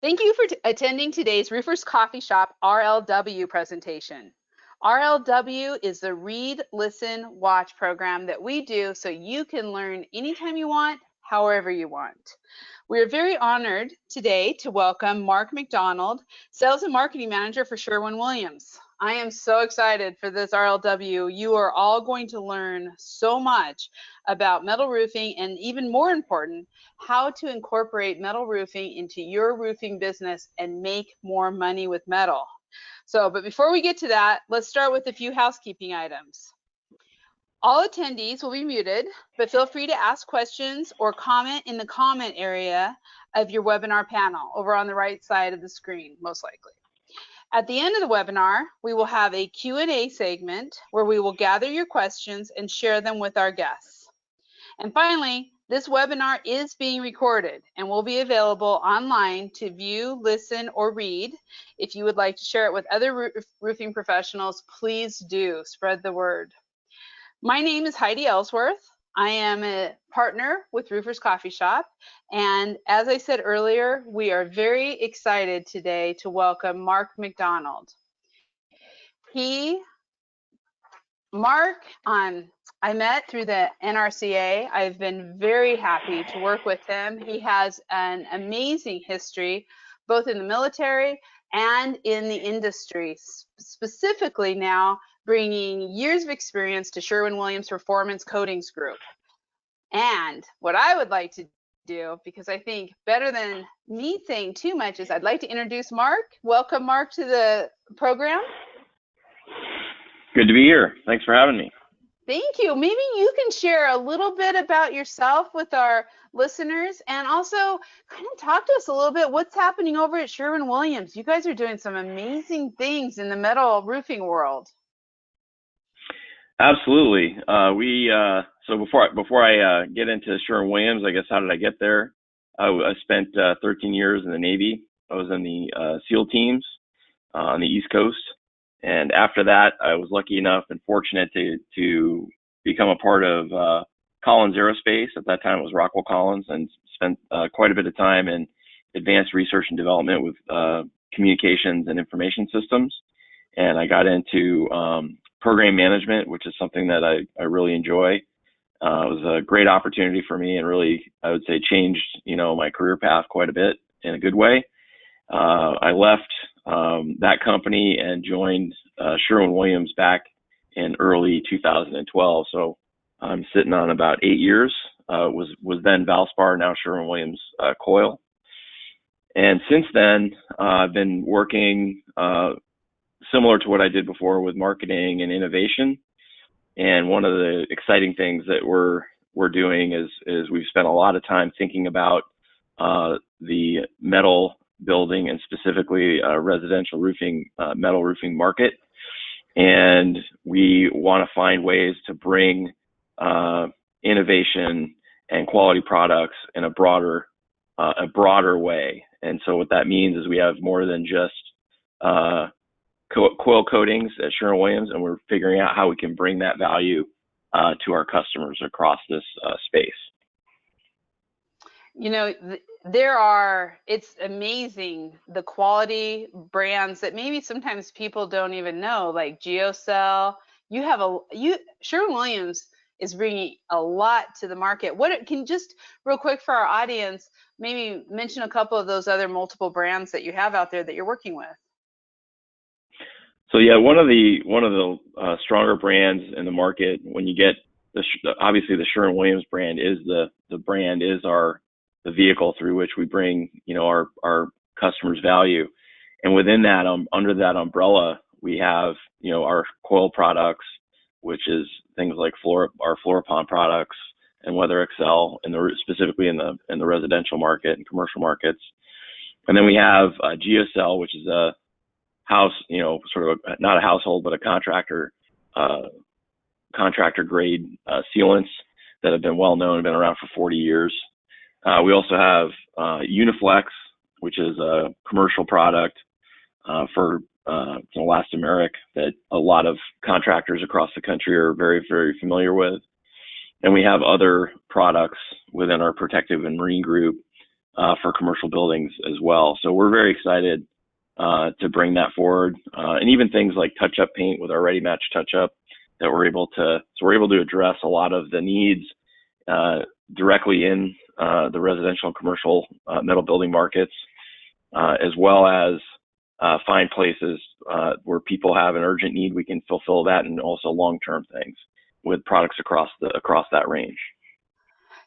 Thank you for attending today's Roofers Coffee Shop RLW presentation. RLW is the Read, Listen, Watch program that we do so you can learn anytime you want, however you want. We are very honored today to welcome Mark MacDonald, Sales and Marketing Manager for Sherwin Williams. I am so excited for this RLW. You are all going to learn so much about metal roofing and, even more important, how to incorporate metal roofing into your roofing business and make more money with metal. But before we get to that, let's start with a few housekeeping items. All attendees will be muted, but feel free to ask questions or comment in the comment area of your webinar panel over on the right side of the screen, most likely. At the end of the webinar, we will have a Q&A segment where we will gather your questions and share them with our guests. And finally, this webinar is being recorded and will be available online to view, listen, or read. If you would like to share it with other roofing professionals, please do spread the word. My name is Heidi Ellsworth. I am a partner with Roofers Coffee Shop. And as I said earlier, we are very excited today to welcome Mark MacDonald. Mark, I met through the NRCA. I've been very happy to work with him. He has an amazing history, both in the military and in the industry, specifically now bringing years of experience to Sherwin Williams Performance Coatings Group. And what I would like to do, because I think better than me saying too much, is I'd like to introduce Mark. Welcome, Mark, to the program. Good to be here. Thanks for having me. Thank you. Maybe you can share a little bit about yourself with our listeners and also kind of talk to us a little bit what's happening over at Sherwin Williams. You guys are doing some amazing things in the metal roofing world. Absolutely. So before I get into Sherwin Williams, I guess how did I get there? I spent 13 years in the Navy. I was in the SEAL teams on the East Coast. And after that, I was lucky enough and fortunate to become a part of Collins Aerospace. At that time, it was Rockwell Collins, and spent quite a bit of time in advanced research and development with communications and information systems. And I got into program management, which is something that I really enjoy. It was a great opportunity for me, and really, I would say, changed my career path quite a bit in a good way. I left that company and joined Sherwin Williams back in early 2012. So I'm sitting on about 8 years. Was then Valspar, now Sherwin Williams Coil. And since then, I've been working similar to what I did before with marketing and innovation. And one of the exciting things that we're doing is we've spent a lot of time thinking about the metal building and specifically residential roofing, metal roofing market. And we want to find ways to bring innovation and quality products in a broader way. And so what that means is we have more than just coil coatings at Sherwin Williams, and we're figuring out how we can bring that value to our customers across this space. It's amazing the quality brands that maybe sometimes people don't even know, like GeoCell. Sherwin Williams is bringing a lot to the market. Can just real quick for our audience, maybe mention a couple of those other multiple brands that you have out there that you're working with? So yeah, one of the stronger brands in the market, when you get obviously the Sherwin Williams brand is the vehicle through which we bring our customers value, and within that, under that umbrella, we have our coil products, which is things like our Fluoropon products and Weather Excel, specifically in the residential market and commercial markets, and then we have GeoCell, which is a house, sort of not a household but a contractor grade sealants that have been well known and been around for 40 years. We also have Uniflex, which is a commercial product for elastomeric that a lot of contractors across the country are very, very familiar with. And we have other products within our protective and marine group for commercial buildings as well. So we're very excited to bring that forward, and even things like touch-up paint with our Ready Match touch-up that we're able to address a lot of the needs directly in the residential and commercial metal building markets, as well as find places where people have an urgent need. We can fulfill that, and also long-term things with products across that range.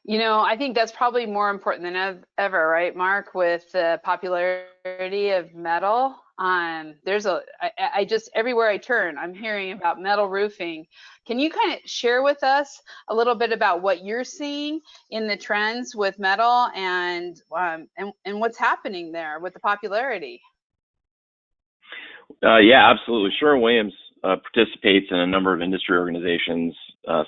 I think that's probably more important than ever, right, Mark? With the popularity of metal, I just everywhere I turn, I'm hearing about metal roofing. Can you kind of share with us a little bit about what you're seeing in the trends with metal and what's happening there with the popularity? Yeah, absolutely. Sherwin Williams participates in a number of industry organizations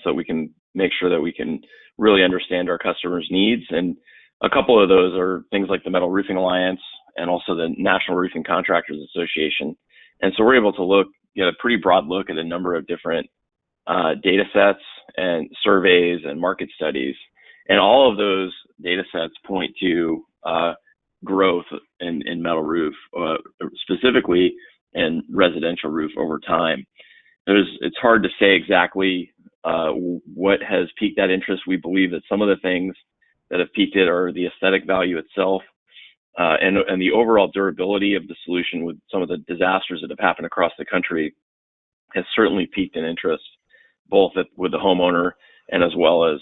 so we can make sure that we can really understand our customers' needs. And a couple of those are things like the Metal Roofing Alliance and also the National Roofing Contractors Association. And so we're able to get a pretty broad look at a number of different data sets and surveys and market studies. And all of those data sets point to growth in metal roof, specifically in residential roof over time. It's hard to say exactly what has piqued that interest. We believe that some of the things that have piqued it are the aesthetic value itself, and the overall durability of the solution with some of the disasters that have happened across the country has certainly piqued an interest, both with the homeowner and as well as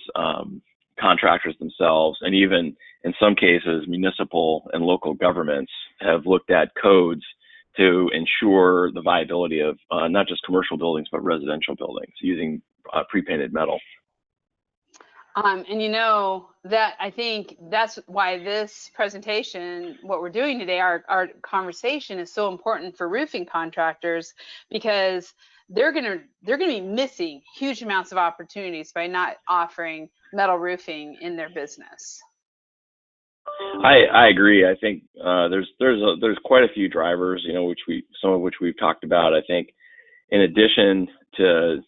contractors themselves. And even in some cases, municipal and local governments have looked at codes to ensure the viability of not just commercial buildings, but residential buildings using pre-painted metal. And that I think that's why this presentation, what we're doing today, our conversation is so important for roofing contractors, because they're gonna be missing huge amounts of opportunities by not offering metal roofing in their business. I agree. I think there's quite a few drivers, some of which we've talked about. I think in addition to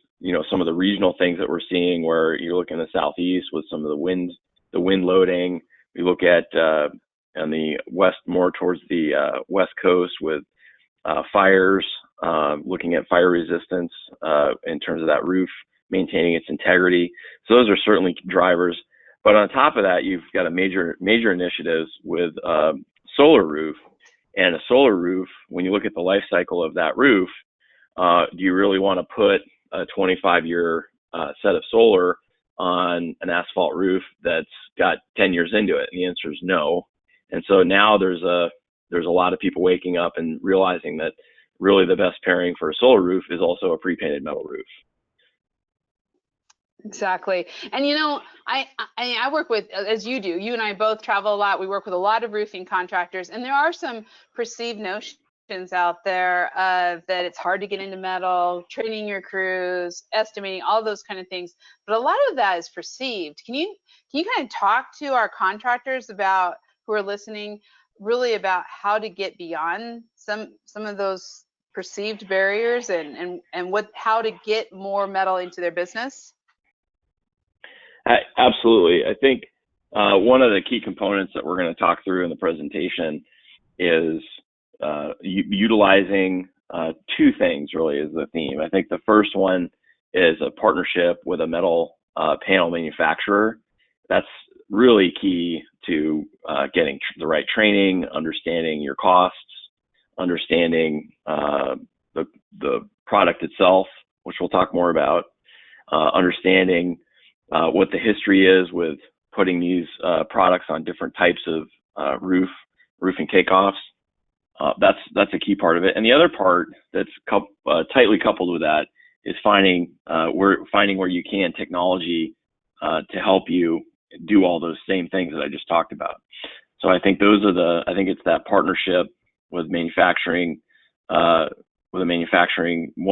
some of the regional things that we're seeing, where you look in the southeast with some of the wind loading. We look at on the west, more towards the west coast with fires, looking at fire resistance in terms of that roof maintaining its integrity. So those are certainly drivers. But on top of that, you've got a major initiatives with solar roof. And a solar roof, when you look at the life cycle of that roof, do you really want to put a 25-year set of solar on an asphalt roof that's got 10 years into it? And the answer is no. And so now there's a lot of people waking up and realizing that really the best pairing for a solar roof is also a pre-painted metal roof. Exactly. And I work with, as you do, you and I both travel a lot. We work with a lot of roofing contractors, and there are some perceived notions out there that it's hard to get into metal, training your crews, estimating, all those kind of things. But a lot of that is perceived. Can you kind of talk to our contractors who are listening, really about how to get beyond some of those perceived barriers and how to get more metal into their business? Absolutely. I think one of the key components that we're going to talk through in the presentation is utilizing two things, really, is the theme. I think the first one is a partnership with a metal panel manufacturer. That's really key to getting the right training, understanding your costs, understanding the product itself, which we'll talk more about, understanding what the history is with putting these products on different types of roofing takeoffs. That's a key part of it. And the other part that's tightly coupled with that is finding where you can technology to help you do all those same things that I just talked about. So I think it's that partnership with manufacturing, one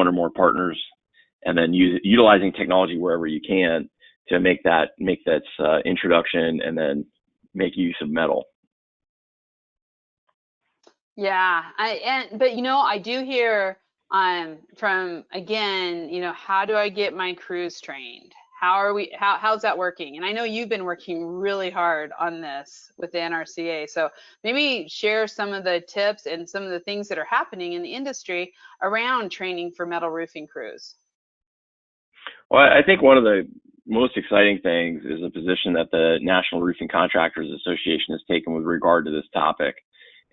or more partners, and then utilizing technology wherever you can to make that introduction and then make use of metal. Yeah, but I do hear from, again, how do I get my crews trained? How's that working? And I know you've been working really hard on this with the NRCA. So maybe share some of the tips and some of the things that are happening in the industry around training for metal roofing crews. Well, I think one of the most exciting things is a position that the National Roofing Contractors Association has taken with regard to this topic.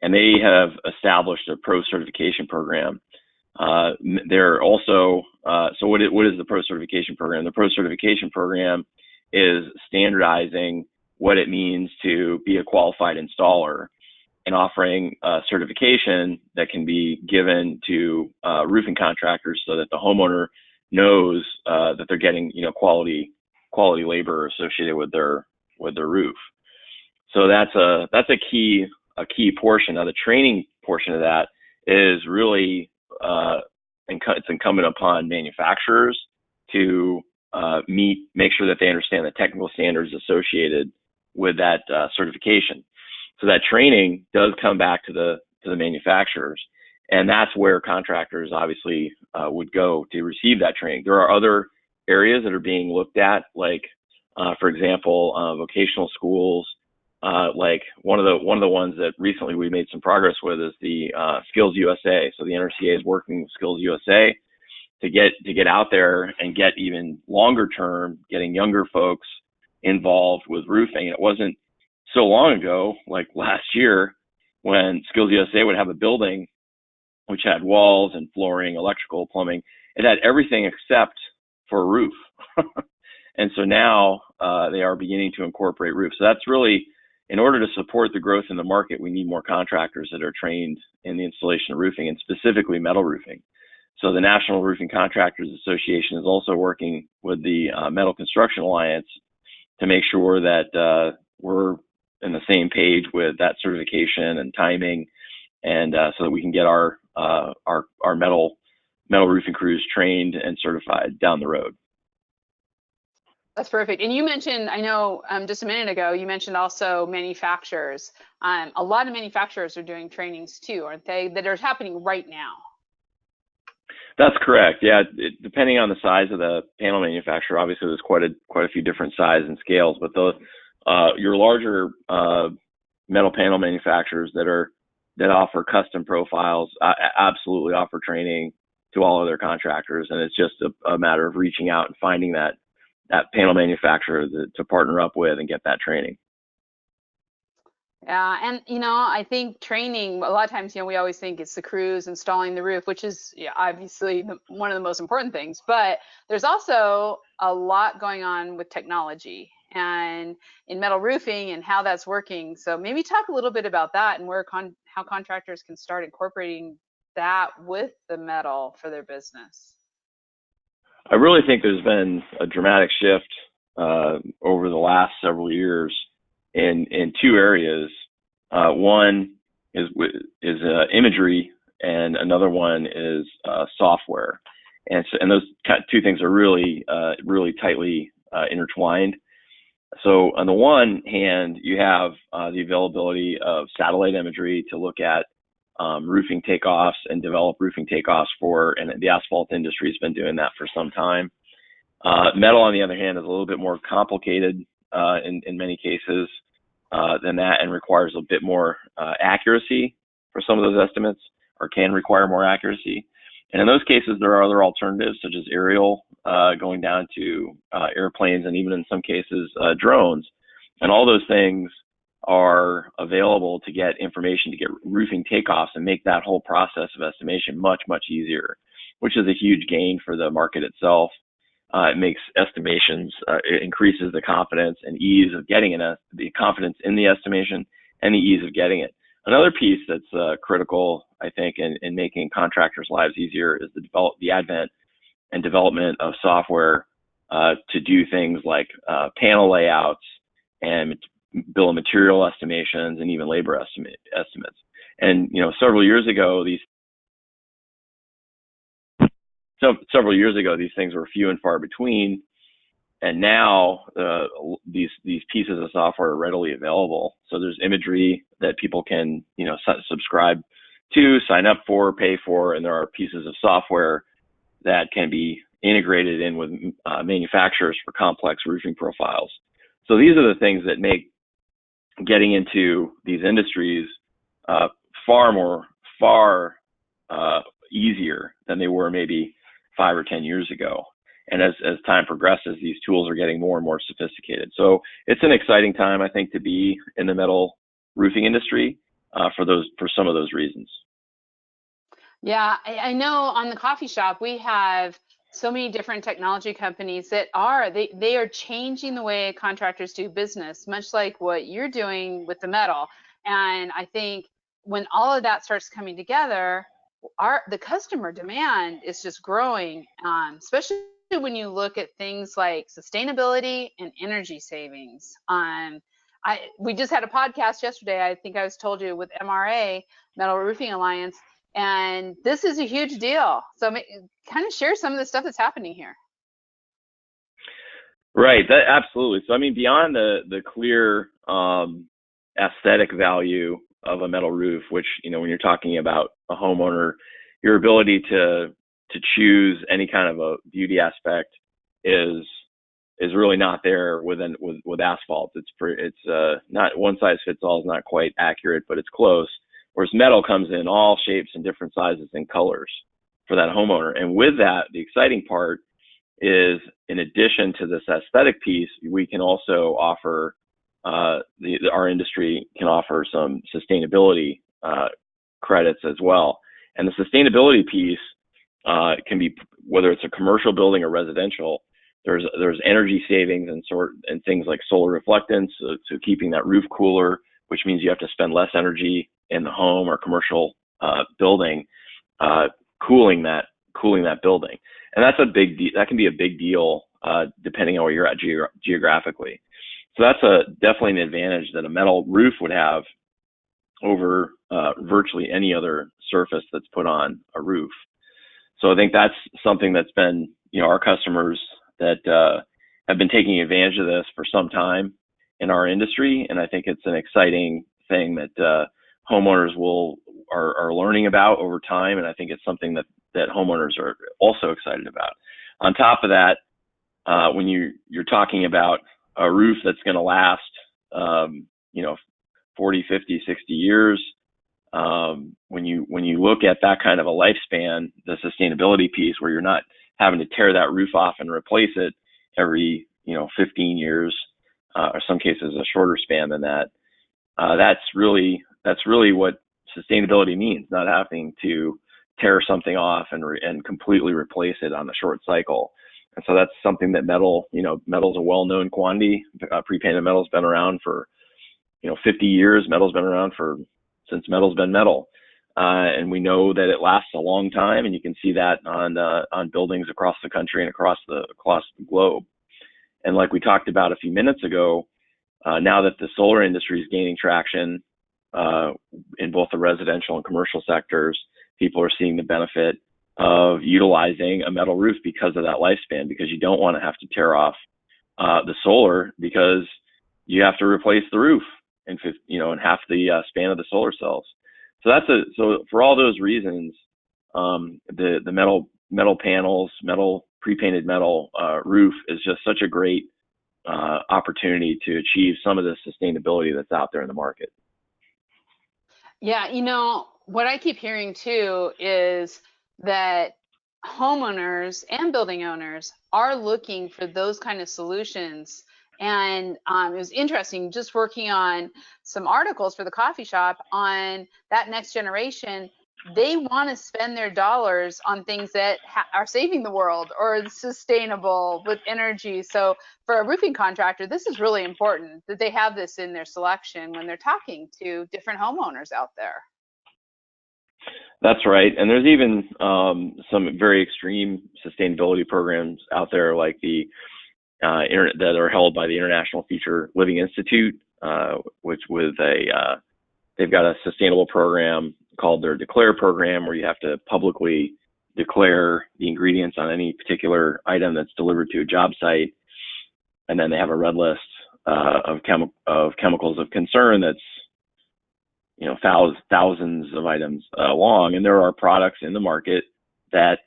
And they have established a pro certification program. They're also, so what is the pro certification program? The pro certification program is standardizing what it means to be a qualified installer and offering a certification that can be given to roofing contractors so that the homeowner knows that they're getting, quality labor associated with their roof. So that's a key portion. Now the training portion of that is really it's incumbent upon manufacturers to make sure that they understand the technical standards associated with that certification. So that training does come back to the manufacturers, and that's where contractors obviously would go to receive that training. There are other areas that are being looked at, like for example, vocational schools. Like one of the ones that recently we made some progress with is the Skills USA. So the NRCA is working with Skills USA to get out there and get even longer term, getting younger folks involved with roofing. It wasn't so long ago, like last year, when Skills USA would have a building which had walls and flooring, electrical, plumbing. It had everything except for a roof. And so now they are beginning to incorporate roofs. So that's really, in order to support the growth in the market, we need more contractors that are trained in the installation of roofing, and specifically metal roofing. So the National Roofing Contractors Association is also working with the Metal Construction Alliance to make sure that we're in the same page with that certification and timing, and so that we can get our metal roofing crews trained and certified down the road. That's perfect. And you mentioned, I know just a minute ago, you mentioned also manufacturers. A lot of manufacturers are doing trainings too, aren't they, that are happening right now? That's correct. Yeah, depending on the size of the panel manufacturer, obviously there's quite a few different sizes and scales, but your larger metal panel manufacturers that offer custom profiles absolutely offer training to all of their contractors, and it's just a matter of reaching out and finding that panel manufacturer to partner up with and get that training. Yeah, and I think training, a lot of times, we always think it's the crews installing the roof, which is obviously one of the most important things, but there's also a lot going on with technology and in metal roofing and how that's working. So maybe talk a little bit about that and how contractors can start incorporating that with the metal for their business. I really think there's been a dramatic shift over the last several years in two areas. One is imagery, and another one is software, and those two things are really tightly intertwined. So on the one hand, you have the availability of satellite imagery to look at roofing takeoffs and develop roofing takeoffs and the asphalt industry has been doing that for some time. Metal, on the other hand, is a little bit more complicated in many cases than that, and requires a bit more accuracy for some of those estimates, or can require more accuracy. And in those cases, there are other alternatives, such as aerial, going down to airplanes, and even in some cases, drones. And all those things are available to get information, to get roofing takeoffs, and make that whole process of estimation much, much easier, which is a huge gain for the market itself. It makes estimations, it increases the confidence and ease of getting the confidence in the estimation and the ease of getting it. Another piece that's critical, I think, in making contractors' lives easier is the advent and development of software to do things like panel layouts and bill of material estimations and even labor estimates. And several years ago, these things were few and far between, and now these pieces of software are readily available. So there's imagery that people can subscribe to, sign up for, pay for, and there are pieces of software that can be integrated in with manufacturers for complex roofing profiles. So these are the things that make getting into these industries far easier than they were maybe 5 or 10 years ago. And as time progresses, these tools are getting more and more sophisticated. So it's an exciting time, I think, to be in the metal roofing industry for some of those reasons. Yeah, I know on the coffee shop we have so many different technology companies that they are changing the way contractors do business, much like what you're doing with the metal. And I think when all of that starts coming together, the customer demand is just growing, especially when you look at things like sustainability and energy savings. We just had a podcast yesterday, I think I was told you, with MRA, Metal Roofing Alliance, and this is a huge deal. So kind of share some of the stuff that's happening here. Right, absolutely. So I mean, beyond the clear aesthetic value of a metal roof, which, when you're talking about a homeowner, your ability to choose any kind of a beauty aspect is really not there with asphalt. It's not one size fits all, is not quite accurate, but it's close. Whereas metal comes in all shapes and different sizes and colors for that homeowner. And with that, the exciting part is, in addition to this aesthetic piece, we can also offer our industry can offer some sustainability credits as well. And the sustainability piece can be, whether it's a commercial building or residential, there's energy savings and things like solar reflectance, so keeping that roof cooler, which means you have to spend less energy in the home or commercial building cooling that building. And that's that can be a big deal depending on where you're at geographically. So that's definitely an advantage that a metal roof would have over virtually any other surface that's put on a roof. So I think that's something that's been, our customers that have been taking advantage of this for some time in our industry. And I think it's an exciting thing that homeowners are learning about over time. And I think it's something that homeowners are also excited about. On top of that, when you're talking about a roof that's going to last, 40, 50, 60 years, when you look at that kind of a lifespan, the sustainability piece where you're not having to tear that roof off and replace it every 15 years, or some cases a shorter span than that, that's really what sustainability means, not having to tear something off and completely replace it on a short cycle. And so that's something that metal's a well-known quantity. Pre-painted metal's been around for 50 years. Metal's been around since metal's been metal. And we know that it lasts a long time, and you can see that on buildings across the country and across the globe. And like we talked about a few minutes ago, now that the solar industry is gaining traction in both the residential and commercial sectors, people are seeing the benefit of utilizing a metal roof because of that lifespan, because you don't want to have to tear off the solar, because you have to replace the roof in half the span of the solar cells. So for all those reasons, the metal panels, pre-painted metal roof is just such a great opportunity to achieve some of the sustainability that's out there in the market. Yeah, what I keep hearing too is that homeowners and building owners are looking for those kind of solutions. And it was interesting just working on some articles for the coffee shop on that next generation. They want to spend their dollars on things that are saving the world or sustainable with energy. So for a roofing contractor, this is really important that they have this in their selection when they're talking to different homeowners out there. That's right. And there's even some very extreme sustainability programs out there, like that are held by the International Future Living Institute, which they've got a sustainable program called their Declare program, where you have to publicly declare the ingredients on any particular item that's delivered to a job site. And then they have a red list of chemicals of concern that's thousands of items long. And there are products in the market that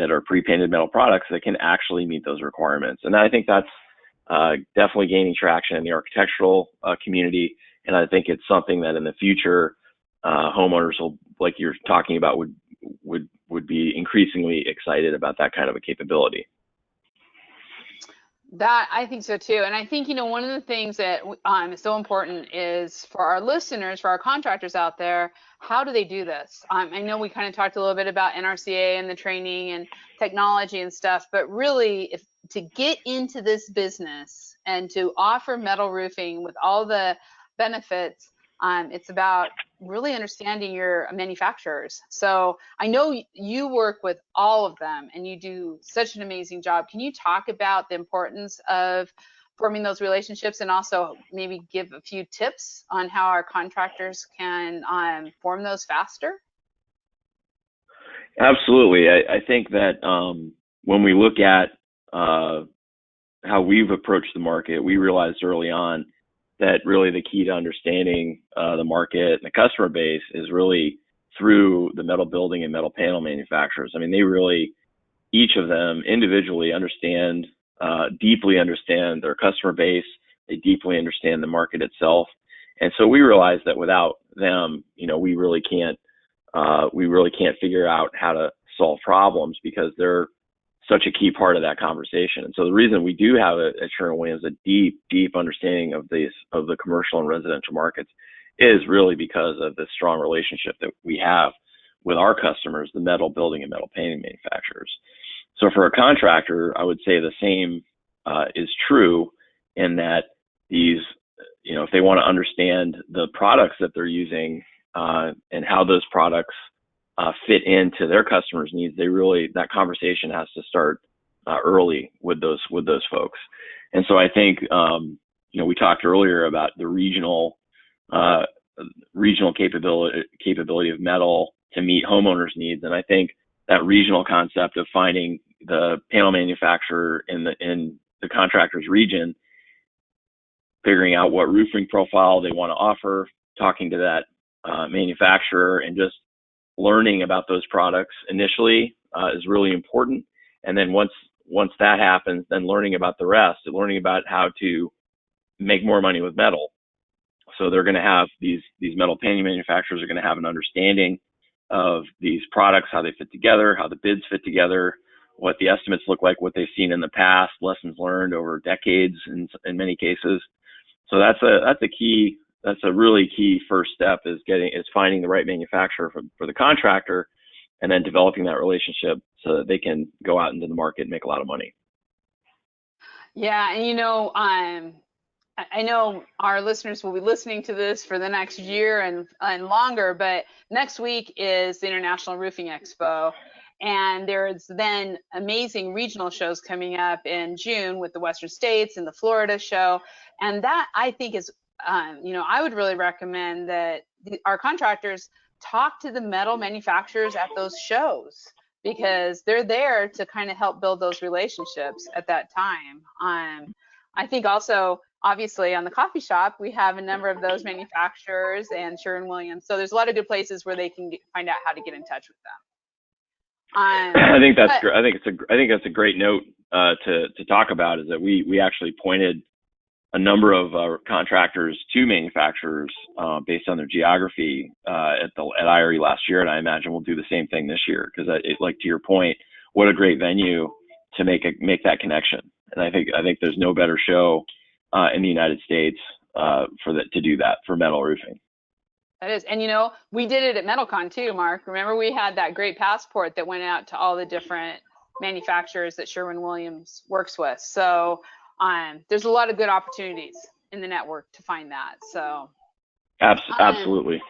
are pre-painted metal products that can actually meet those requirements. And I think that's definitely gaining traction in the architectural community. And I think it's something that in the future, homeowners will, like you're talking about, would be increasingly excited about that kind of a capability. That I think so too. And I think, one of the things that is so important is for our listeners, for our contractors out there, how do they do this? I know we kind of talked a little bit about NRCA and the training and technology and stuff, but really, if to get into this business and to offer metal roofing with all the benefits, it's about really understanding your manufacturers. So I know you work with all of them and you do such an amazing job. Can you talk about the importance of forming those relationships and also maybe give a few tips on how our contractors can form those faster? Absolutely. I think that when we look at how we've approached the market, we realized early on that really the key to understanding the market and the customer base is really through the metal building and metal panel manufacturers. I mean, they really, each of them individually deeply understand their customer base. They deeply understand the market itself. And so we realized that without them, we really can't figure out how to solve problems because they're such a key part of that conversation. And so the reason we do have at Sherwin Williams a deep understanding of the commercial and residential markets is really because of the strong relationship that we have with our customers, the metal building and metal painting manufacturers. So for a contractor, I would say the same is true in that these, if they want to understand the products that they're using and how those products fit into their customers' needs, that conversation has to start early with those folks. And so I think we talked earlier about the regional capability of metal to meet homeowners' needs, and I think that regional concept of finding the panel manufacturer in the contractor's region, figuring out what roofing profile they want to offer, talking to that manufacturer, and just learning about those products initially is really important. And then once that happens, then learning about the rest, learning about how to make more money with metal. So they're going to have these metal painting manufacturers are going to have an understanding of these products, how they fit together, how the bids fit together, what the estimates look like, what they've seen in the past, lessons learned over decades in many cases. So that's a really key first step is finding the right manufacturer for the contractor, and then developing that relationship so that they can go out into the market and make a lot of money. Yeah, and I know our listeners will be listening to this for the next year and longer, but next week is the International Roofing Expo. And there's then amazing regional shows coming up in June with the Western States and the Florida show. And that I think is, I would really recommend that our contractors talk to the metal manufacturers at those shows because they're there to kind of help build those relationships at that time. I think also, obviously, on the coffee shop, we have a number of those manufacturers and Sherwin Williams. So there's a lot of good places where they can find out how to get in touch with them. I think that's great. I think that's a great note to talk about, is that we actually pointed a number of contractors to manufacturers based on their geography at IRE last year, and I imagine we'll do the same thing this year because, like to your point, what a great venue to make that connection. And I think there's no better show in the United States to do that for metal roofing. That is, and we did it at MetalCon too, Mark. Remember, we had that great passport that went out to all the different manufacturers that Sherwin Williams works with. So there's a lot of good opportunities in the network to find that. So absolutely.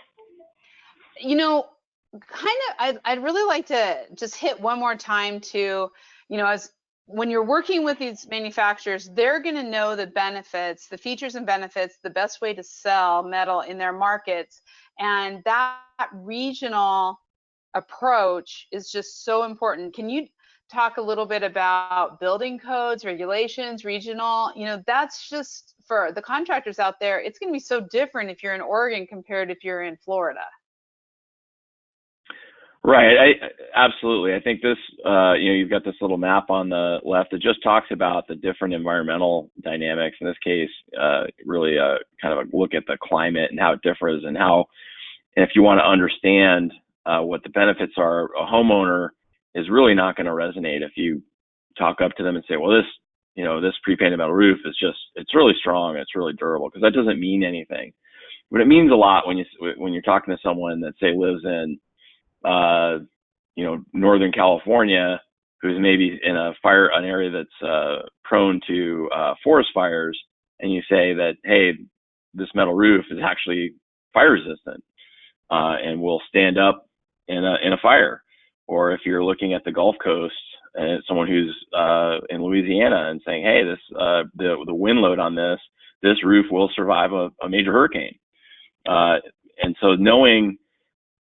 I'd really like to just hit one more time to, as when you're working with these manufacturers, they're going to know the benefits, the features and benefits, the best way to sell metal in their markets. And that regional approach is just so important. Can you talk a little bit about building codes, regulations, regional? That's just for the contractors out there. It's going to be so different if you're in Oregon compared if you're in Florida. Right. Absolutely. I think this, you've got this little map on the left that just talks about the different environmental dynamics. In this case, really kind of a look at the climate and how it differs, and how, and if you want to understand what the benefits are, a homeowner is really not going to resonate if you talk up to them and say, well, this pre-painted metal roof is it's really strong, it's really durable, because that doesn't mean anything. But it means a lot when you're talking to someone that, say, lives in Northern California, who's maybe in an area that's prone to forest fires, and you say that, hey, this metal roof is actually fire resistant and will stand up in a fire. Or if you're looking at the Gulf Coast and someone who's in Louisiana and saying, hey, the wind load on this roof will survive a major hurricane. And so knowing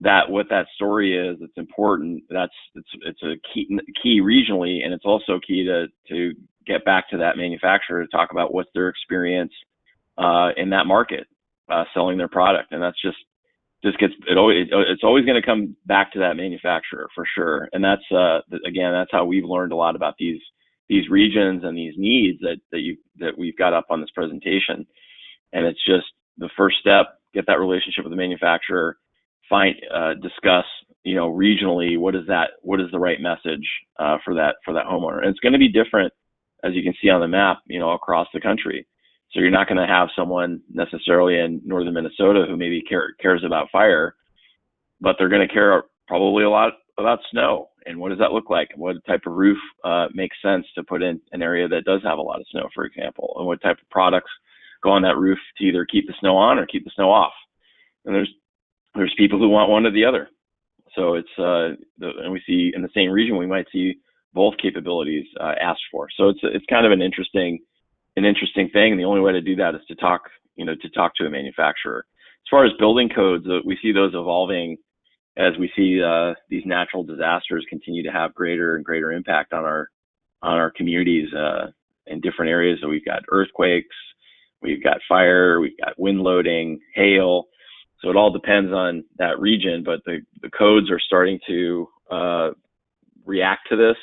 that what that story is, it's important. It's a key regionally, and it's also key to get back to that manufacturer to talk about what's their experience in that market selling their product. And that's it's always going to come back to that manufacturer for sure. And that's that's how we've learned a lot about these regions and these needs that we've got up on this presentation. And it's just the first step: get that relationship with the manufacturer, discuss, regionally, what is the right message for that homeowner. And it's going to be different, as you can see on the map, across the country. So you're not going to have someone necessarily in northern Minnesota who maybe cares about fire, but they're going to care probably a lot about snow, and what does that look like, and what type of roof makes sense to put in an area that does have a lot of snow, for example, and what type of products go on that roof to either keep the snow on or keep the snow off. And there's people who want one or the other. So it's and we see in the same region, we might see both capabilities asked for. So it's kind of an interesting thing. And the only way to do that is to talk to a manufacturer. As far as building codes, we see those evolving as we see these natural disasters continue to have greater and greater impact on our communities in different areas. So we've got earthquakes, we've got fire, we've got wind loading, hail. So it all depends on that region, but the codes are starting to react to this,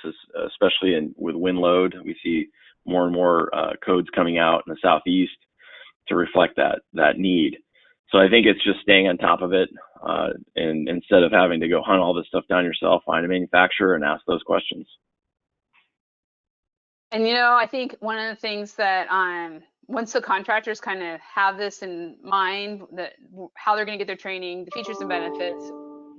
especially with wind load. We see more and more codes coming out in the Southeast to reflect that need. So I think it's just staying on top of it, and instead of having to go hunt all this stuff down yourself, find a manufacturer and ask those questions. And I think one of the things that once the contractors kind of have this in mind, that how they're going to get their training, the features and benefits,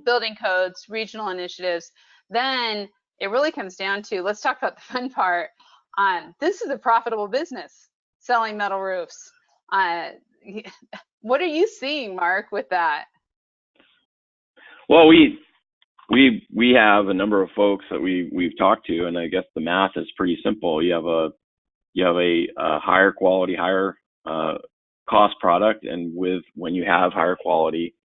building codes, regional initiatives, then it really comes down to, let's talk about the fun part. This is a profitable business, selling metal roofs. What are you seeing, Mark, with that? Well, we have a number of folks that we've talked to, and I guess the math is pretty simple. You have a higher quality, higher cost product, and when you have higher quality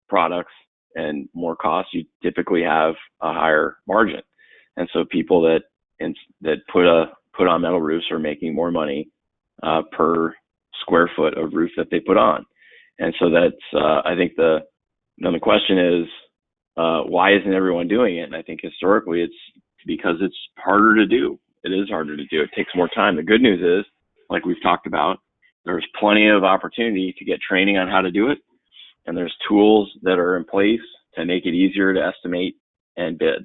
products and more cost, you typically have a higher margin. And so people that put on metal roofs are making more money per square foot of roof that they put on. And so that's I think the question is, why isn't everyone doing it? And I think historically it's because it's harder to do. It is harder to do. It takes more time. The good news is, like we've talked about, there's plenty of opportunity to get training on how to do it. And there's tools that are in place to make it easier to estimate and bid.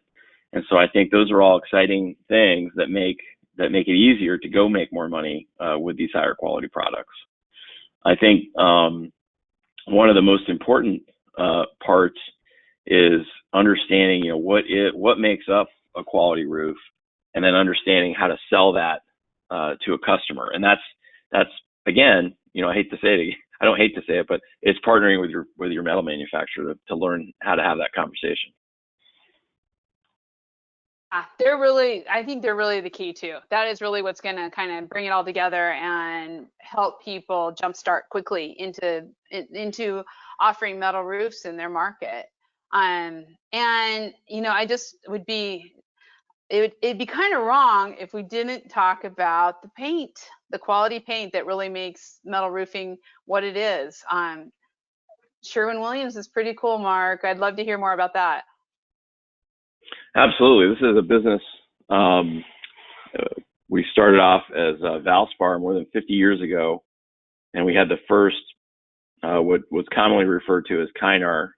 And so I think those are all exciting things that make it easier to go make more money with these higher quality products. I think one of the most important parts is understanding, what makes up a quality roof, and then understanding how to sell that to a customer. And that's again, I hate to say it, I don't hate to say it, but it's partnering with your metal manufacturer to learn how to have that conversation. I think they're really the key too. That is really what's going to kind of bring it all together and help people jumpstart quickly into offering metal roofs in their market. And I just it'd be kind of wrong if we didn't talk about the paint, the quality paint that really makes metal roofing what it is. Sherwin Williams is pretty cool, Mark. I'd love to hear more about that. Absolutely. This is a business. Um, we started off as Valspar more than 50 years ago, and we had the first, what was commonly referred to as Kynar,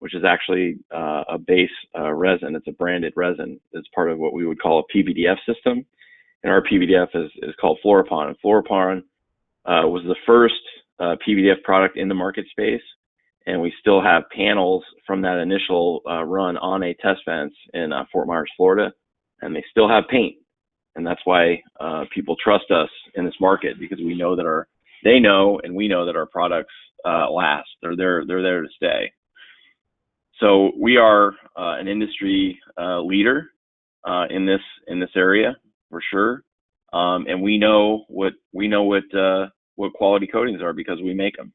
which is actually a base resin. It's a branded resin. It's part of what we would call a PVDF system. And our PVDF is called Fluoropon. And Fluoropon was the first PVDF product in the market space. And we still have panels from that initial run on a test fence in Fort Myers, Florida. And they still have paint. And that's why people trust us in this market, because we know that they know and we know that our products last. They're there to stay. So we are an industry leader in this area for sure, and we know what quality coatings are because we make them.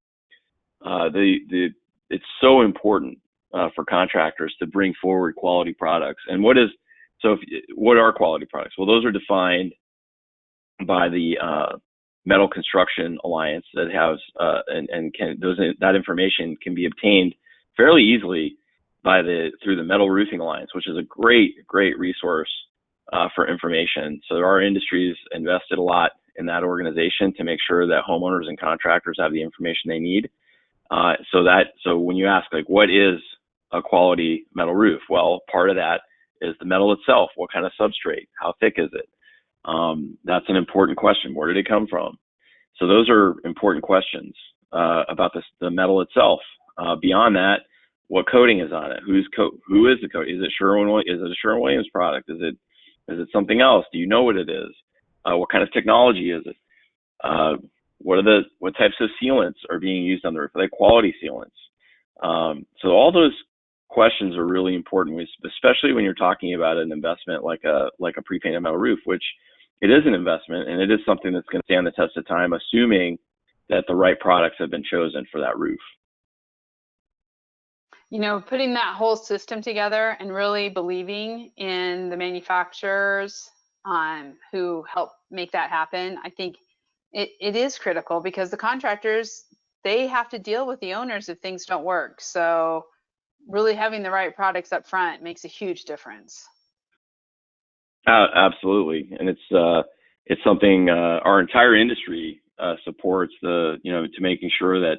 It's so important for contractors to bring forward quality products. And what are quality products? Well, those are defined by the Metal Construction Alliance that has that information can be obtained fairly easily through the Metal Roofing Alliance, which is a great resource for information. So our industry's invested a lot in that organization to make sure that homeowners and contractors have the information they need. So when you ask, like, what is a quality metal roof? Well, part of that is the metal itself. What kind of substrate? How thick is it? That's an important question. Where did it come from? So those are important questions about the metal itself. Beyond that, what coating is on it? Who is the coating? Is it a Sherwin Williams product? Is it something else? Do you know what it is? What kind of technology is it? What types of sealants are being used on the roof? Are they quality sealants? So all those questions are really important, especially when you're talking about an investment like a pre-painted metal roof, which it is an investment and it is something that's going to stand the test of time, assuming that the right products have been chosen for that roof. Putting that whole system together and really believing in the manufacturers who help make that happen, I think it is critical, because the contractors, they have to deal with the owners if things don't work. So really having the right products up front makes a huge difference. Absolutely. And it's something our entire industry supports, to making sure that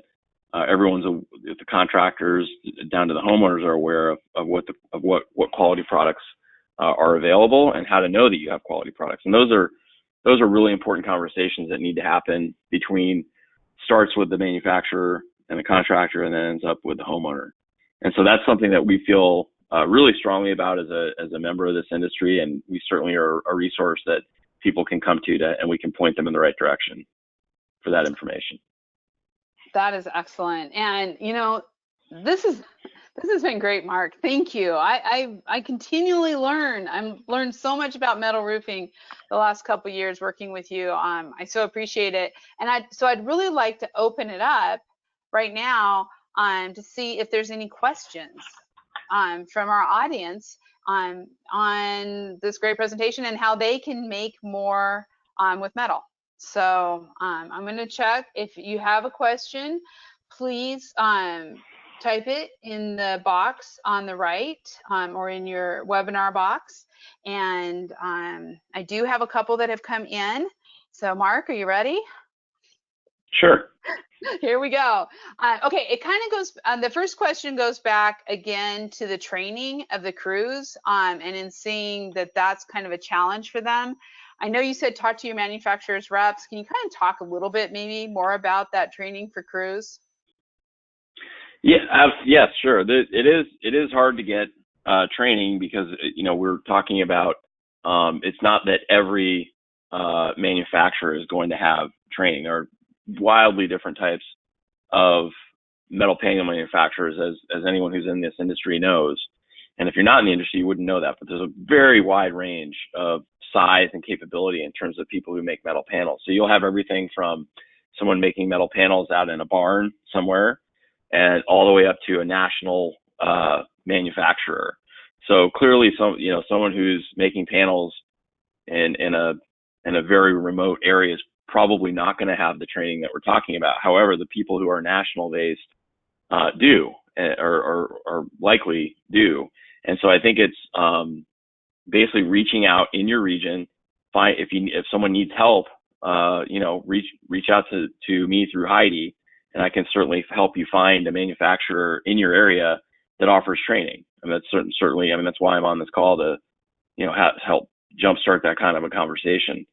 the contractors down to the homeowners are aware of what quality products are available and how to know that you have quality products. And those are really important conversations that need to happen starts with the manufacturer and the contractor and then ends up with the homeowner. And so that's something that we feel really strongly about as a member of this industry, and we certainly are a resource that people can come to and we can point them in the right direction for that information. That is excellent. And this has been great, Mark. Thank you. I continually learn. I've learned so much about metal roofing the last couple of years working with you. I so appreciate it. And I'd really like to open it up right now to see if there's any questions from our audience on this great presentation and how they can make more with metal. So I'm going to check. If you have a question, please type it in the box on the right or in your webinar box. And I do have a couple that have come in. So Mark, are you ready? Sure. Here we go. Okay, it kind of goes, the first question goes back again to the training of the crews and in seeing that that's kind of a challenge for them. I know you said talk to your manufacturer's reps. Can you kind of talk a little bit maybe more about that training for crews? Yeah, yes, sure. It is hard to get training because we're talking about it's not that every manufacturer is going to have training. There are wildly different types of metal panel manufacturers, as anyone who's in this industry knows. And if you're not in the industry, you wouldn't know that. But there's a very wide range of size and capability in terms of people who make metal panels. So you'll have everything from someone making metal panels out in a barn somewhere and all the way up to a national manufacturer. So clearly someone who's making panels in a very remote area is probably not going to have the training that we're talking about. However, the people who are national based do or likely do. And so I think it's basically reaching out in your region. If someone needs help, reach out to me through Heidi, and I can certainly help you find a manufacturer in your area that offers training. And that's certainly, that's why I'm on this call to, help jumpstart that kind of a conversation.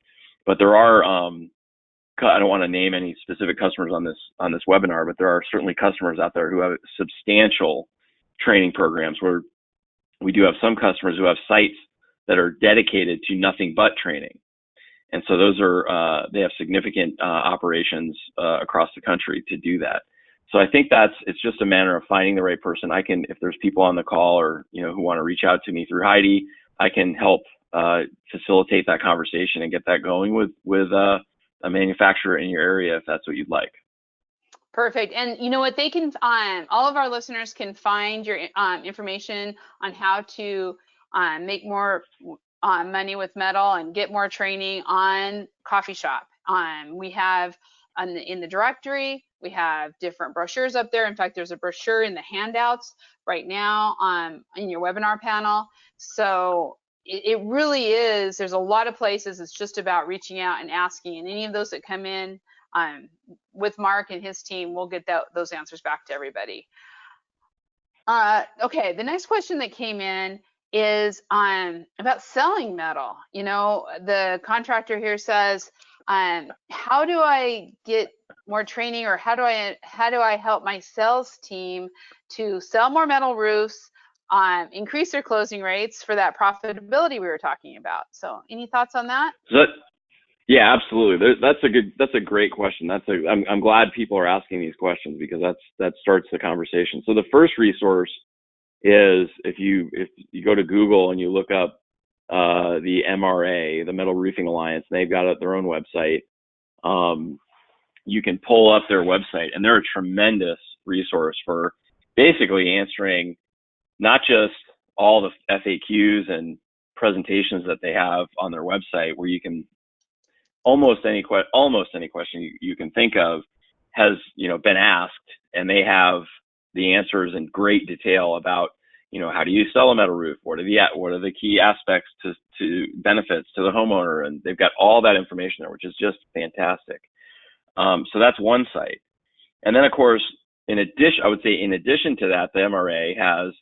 But there are, I don't want to name any specific customers on this webinar, but there are certainly customers out there who have substantial training programs, where we do have some customers who have sites that are dedicated to nothing but training. And so those are, they have significant operations across the country to do that. So I think it's just a matter of finding the right person. If there's people on the call or, who want to reach out to me through Heidi, I can help facilitate that conversation and get that going with a manufacturer in your area, if that's what you'd like. Perfect. And you know what, they can, all of our listeners can find your information on how to make more money with metal and get more training on Coffee Shop. We have in the directory, we have different brochures up there. In fact, there's a brochure in the handouts right now in your webinar panel. So it really is, there's a lot of places. It's just about reaching out and asking, and any of those that come in with Mark and his team, we'll get those answers back to everybody. Okay, the next question that came in is about selling metal. The contractor here says, how do I get more training, or how do I help my sales team to sell more metal roofs, increase their closing rates for that profitability we were talking about? So any thoughts on that? Yeah, absolutely. That's a great question. I'm glad people are asking these questions, because that starts the conversation. So the first resource is, if you go to Google and you look up the MRA, the Metal Roofing Alliance, and they've got their own website. You can pull up their website, and they're a tremendous resource for basically answering not just all the FAQs and presentations that they have on their website, where you can almost any question you can think of has been asked, and they have the answers in great detail about how do you sell a metal roof, what are the key aspects to benefits to the homeowner, and they've got all that information there, which is just fantastic. So that's one site. And then, of course, in addition to that, the MRA has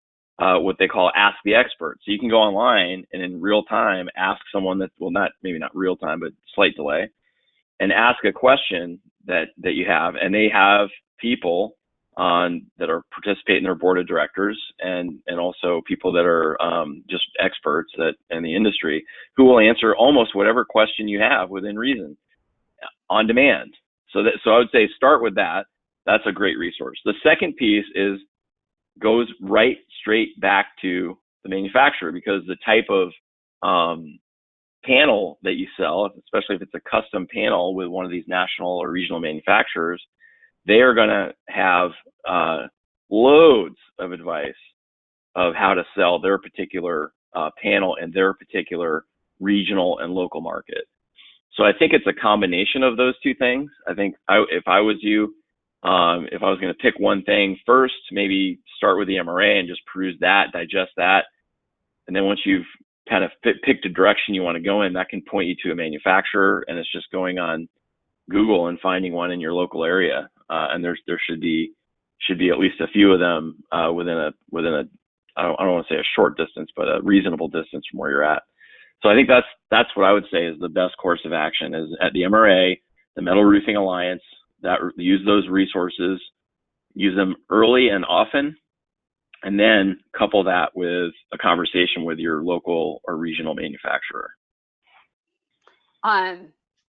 what they call Ask the Expert. So you can go online and in real time ask someone that, well, maybe not real time, but slight delay, and ask a question that you have. And they have people that are participating in their board of directors, and also people that are just experts in the industry, who will answer almost whatever question you have within reason on demand. So I would say start with that. That's a great resource. The second piece goes right straight back to the manufacturer, because the type of panel that you sell, especially if it's a custom panel with one of these national or regional manufacturers, they are going to have loads of advice of how to sell their particular panel in their particular regional and local market. So I think it's a combination of those two things. I think if I was you, if I was going to pick one thing first, maybe start with the MRA and just peruse that, digest that. And then once you've kind of picked a direction you want to go in, that can point you to a manufacturer, and it's just going on Google and finding one in your local area. And there should be at least a few of them within a I don't want to say a short distance, but a reasonable distance from where you're at. So I think that's what I would say is the best course of action, is at the MRA, the Metal Roofing Alliance, that use those resources, use them early and often, and then couple that with a conversation with your local or regional manufacturer.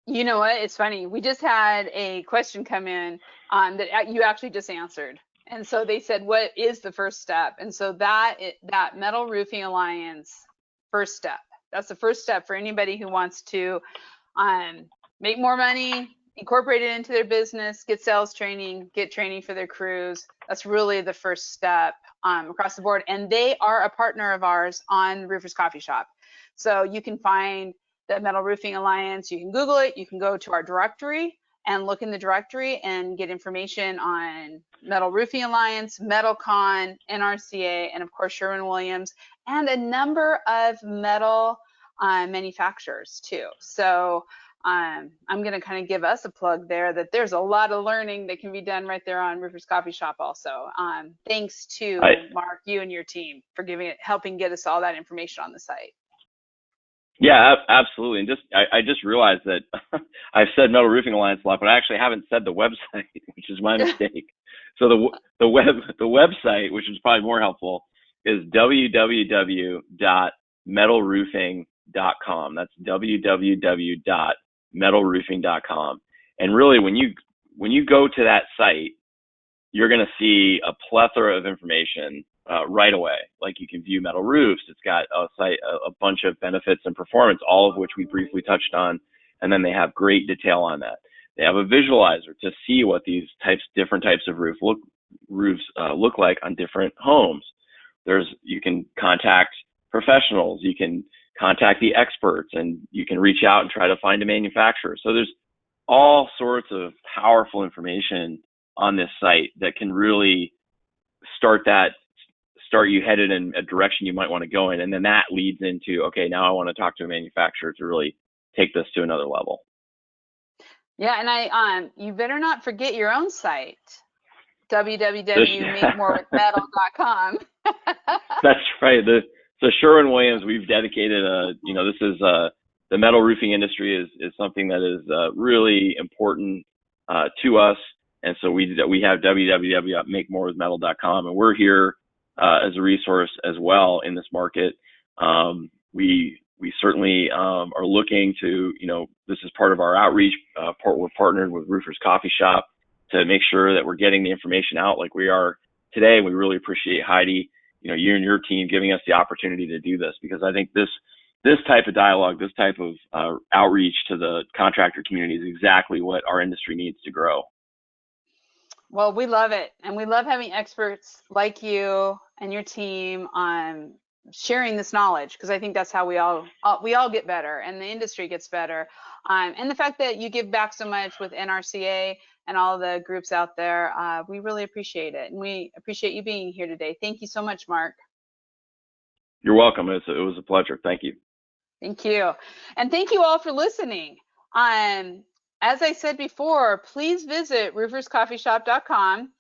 You know what? It's funny. We just had a question come in that you actually just answered. And so they said, what is the first step? And so that Metal Roofing Alliance first step, that's the first step for anybody who wants to make more money, incorporate it into their business, get sales training, get training for their crews. That's really the first step across the board. And they are a partner of ours on Roofers Coffee Shop. So you can find the Metal Roofing Alliance, you can Google it, you can go to our directory, and look in the directory and get information on Metal Roofing Alliance, MetalCon, NRCA, and of course Sherwin Williams, and a number of metal manufacturers too. So I'm going to kind of give us a plug there that there's a lot of learning that can be done right there on Roofers Coffee Shop also. Thanks to Mark, you and your team for helping get us all that information on the site. Yeah, absolutely. And I just realized that I've said Metal Roofing Alliance a lot, but I actually haven't said the website, which is my mistake. So the website, which is probably more helpful, is www.metalroofing.com. That's www.metalroofing.com. And really, when you go to that site, you're going to see a plethora of information right away. Like you can view metal roofs. It's got a bunch of benefits and performance, all of which we briefly touched on. And then they have great detail on that. They have a visualizer to see what these different types of roofs look like on different homes. You can contact professionals. You can contact the experts, and you can reach out and try to find a manufacturer. So there's all sorts of powerful information on this site that can really start you headed in a direction you might want to go in. And then that leads into, okay, now I want to talk to a manufacturer to really take this to another level. Yeah, and you better not forget your own site, www.makemorewithmetal.com. That's right. So Sherwin Williams, we've dedicated this is the metal roofing industry is something that is really important to us. And so we have www.makemorewithmetal.com, and we're here as a resource as well in this market. We certainly are looking to, this is part of our outreach. We're partnered with Roofers Coffee Shop to make sure that we're getting the information out like we are today. We really appreciate, Heidi, you and your team giving us the opportunity to do this, because I think this type of dialogue, this type of outreach to the contractor community is exactly what our industry needs to grow. Well, we love it. And we love having experts like you and your team on sharing this knowledge, because I think that's how we all get better and the industry gets better. And the fact that you give back so much with NRCA and all the groups out there, we really appreciate it. And we appreciate you being here today. Thank you so much, Mark. You're welcome. It was a pleasure. Thank you. Thank you. And thank you all for listening. As I said before, please visit rooferscoffeeshop.com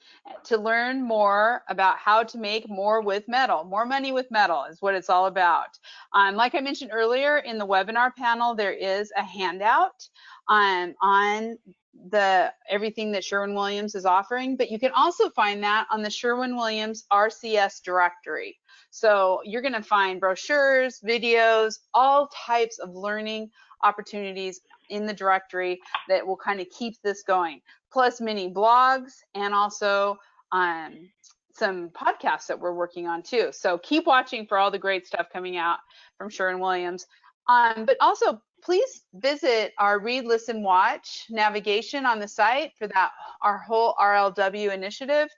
to learn more about how to make more with metal. More money with metal is what it's all about. Like I mentioned earlier in the webinar panel, there is a handout on everything that Sherwin Williams is offering, but you can also find that on the Sherwin Williams RCS directory. So you're going to find brochures, videos, all types of learning opportunities in the directory that will kind of keep this going, plus many blogs and also some podcasts that we're working on too. So keep watching for all the great stuff coming out from Sherwin Williams. But also please visit our Read, Listen, Watch navigation on the site for our whole RLW initiative.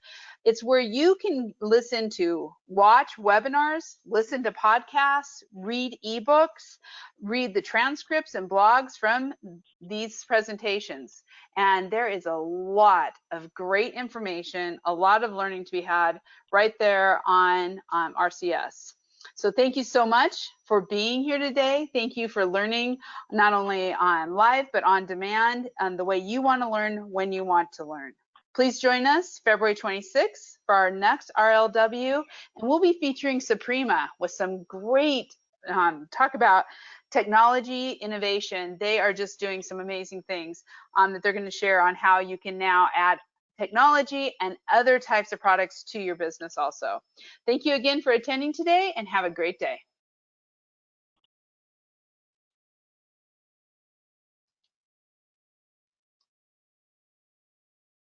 It's where you can listen to, watch webinars, listen to podcasts, read ebooks, read the transcripts and blogs from these presentations. And there is a lot of great information, a lot of learning to be had right there on RCS. So thank you so much for being here today. Thank you for learning not only on live, but on demand, and the way you want to learn when you want to learn. Please join us February 26th for our next RLW, and we'll be featuring Suprema with some great talk about technology innovation. They are just doing some amazing things that they're going to share on how you can now add technology and other types of products to your business also. Thank you again for attending today, and have a great day.